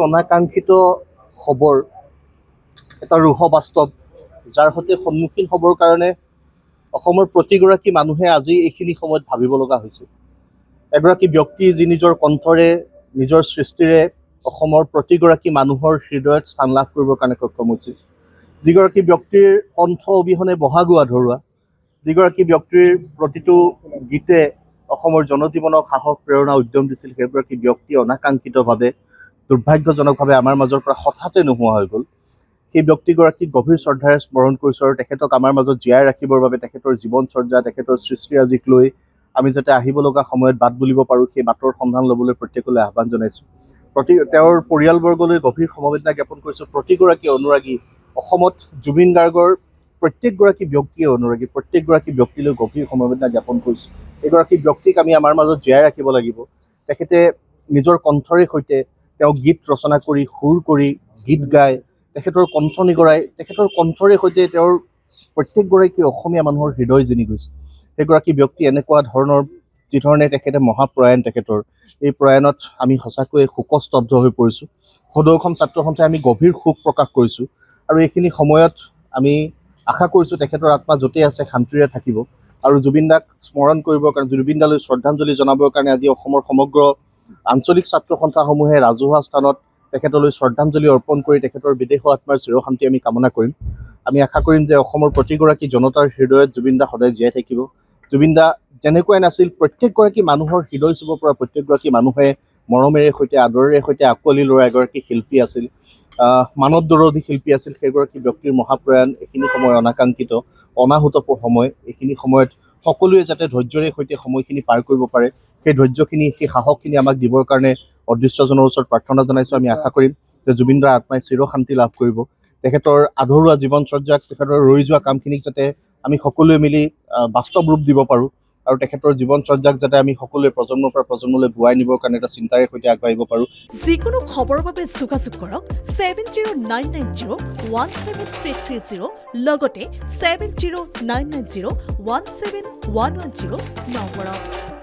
অনাকাংক্ষিত খবৰ এটা ৰুহ বাস্তৱ যাৰ সৈতে সন্মুখীন হ'বৰ কাৰণে অসমৰ প্ৰতিগৰাকী মানুহে আজি এইখিনি সময়ত ভাবিব লগা হৈছে। এগৰাকী ব্যক্তি যি নিজৰ কণ্ঠৰে নিজৰ সৃষ্টিৰে অসমৰ প্ৰতিগৰাকী মানুহৰ হৃদয়ত স্থান লাভ কৰিবৰ কাৰণে সক্ষম হৈছিল। যিগৰাকী ব্যক্তিৰ কণ্ঠ অবিহনে বহাগো আধৰুৱা, যিগৰাকী ব্যক্তিৰ প্ৰতিটো গীতে অসমৰ জনজীৱনক সাহস প্ৰেৰণা উদ্যম দিছিল, সেইগৰাকী ব্যক্তি অনাকাংক্ষিতভাৱে দুৰ্ভাগ্যজনকভাৱে আমাৰ মাজৰ পৰা হঠাতে নোহোৱা হৈ গ'ল। সেই ব্যক্তিগৰাকীক গভীৰ শ্ৰদ্ধাৰে স্মৰণ কৰিছোঁ আৰু তেখেতক আমাৰ মাজত জীয়াই ৰাখিবৰ বাবে তেখেতৰ জীৱনচৰ্যা, তেখেতৰ সৃষ্টিৰাজিক লৈ আমি যাতে আহিব লগা সময়ত বাট বুলিব পাৰোঁ, সেই বাটৰ সন্ধান ল'বলৈ প্ৰত্যেকলৈ আহ্বান জনাইছোঁ। তেওঁৰ পৰিয়ালবৰ্গলৈ গভীৰ সমবেদনা জ্ঞাপন কৰিছোঁ। প্ৰতিগৰাকী অনুৰাগী, অসমত জুবিন গাৰ্গৰ প্ৰত্যেকগৰাকী ব্যক্তিয়ে অনুৰাগী, প্ৰত্যেকগৰাকী ব্যক্তিলৈ গভীৰ সমবেদনা জ্ঞাপন কৰিছোঁ। এইগৰাকী ব্যক্তিক আমি আমাৰ মাজত জীয়াই ৰাখিব লাগিব। তেখেতে নিজৰ কণ্ঠৰে সৈতে তেওঁ গীত ৰচনা কৰি, সুৰ কৰি, গীত গায়, তেখেতৰ কণ্ঠ নিগৰাই, তেখেতৰ কণ্ঠৰে সৈতে তেওঁৰ প্ৰত্যেকগৰাকী অসমীয়া মানুহৰ হৃদয় জিনি গৈছে। সেইগৰাকী ব্যক্তি এনেকুৱা ধৰণৰ যিধৰণে তেখেতে মহাপ্ৰয়াণ, তেখেতৰ এই প্ৰয়াণত আমি সঁচাকৈয়ে শোকস্তব্ধ হৈ পৰিছোঁ। সদৌ অসম ছাত্ৰ সন্থাই আমি গভীৰ শোক প্ৰকাশ কৰিছোঁ আৰু এইখিনি সময়ত আমি আশা কৰিছোঁ তেখেতৰ আত্মা য'তেই আছে শান্তিৰে থাকিব আৰু জুবিন দাক স্মৰণ কৰিবৰ কাৰণে, জুবিন দালৈ শ্ৰদ্ধাঞ্জলি জনাবৰ কাৰণে আজি অসমৰ সমগ্ৰ আঞ্চলিক ছাত্ৰ সন্থাসমূহে ৰাজহুৱা স্থানত তেখেতলৈ শ্ৰদ্ধাঞ্জলি অৰ্পণ কৰি তেখেতৰ বিদেহী আত্মাৰ চিৰশান্তি আমি কামনা কৰিম। আমি আশা কৰিম যে অসমৰ প্ৰতিগৰাকী জনতাৰ হৃদয়ত জুবিন দা সদায় জীয়াই থাকিব। জুবিন দা যেনেকুৱাই নাছিল, প্ৰত্যেকগৰাকী মানুহৰ হৃদয় চুব পৰা, প্ৰত্যেকগৰাকী মানুহে মৰমেৰে সৈতে আদৰেৰে সৈতে আঁকোৱালি লোৱা এগৰাকী শিল্পী আছিল, মানৱ দৰদী শিল্পী আছিল। সেইগৰাকী ব্যক্তিৰ মহাপ্ৰয়াণ এইখিনি সময় অনাকাংক্ষিত, অনাহুত সময়। এইখিনি সময়ত সকলোৱে যাতে ধৈৰ্যৰে সৈতে সময়খিনি পাৰ কৰিব পাৰে, সেই ধৈৰ্যখিনি, সেই সাহসখিনি আমাক দিবৰ কাৰণে অদৃশ্যজনৰ ওচৰত প্ৰাৰ্থনা জনাইছোঁ। আমি আশা কৰিম যে জুবিন দাৰ আত্মাই চিৰশান্তি লাভ কৰিব। তেখেতৰ আধৰুৱা জীৱনচৰ্যাক, তেখেতৰ ৰৈ যোৱা কামখিনিক যাতে আমি সকলোৱে মিলি বাস্তৱ ৰূপ দিব পাৰোঁ আৰু তেখেতৰ জীৱনচৰ্যাক যাতে আমি সকলোৱে প্ৰজন্মৰ পৰা প্ৰজন্মলৈ বোৱাই নিবৰ কাৰণে এটা চিন্তাৰে সৈতে আগবাঢ়িব পাৰোঁ। যিকোনো খবৰৰ বাবে যোগাযোগ কৰক 7099017330 লগতে 7099017110 নম্বৰত।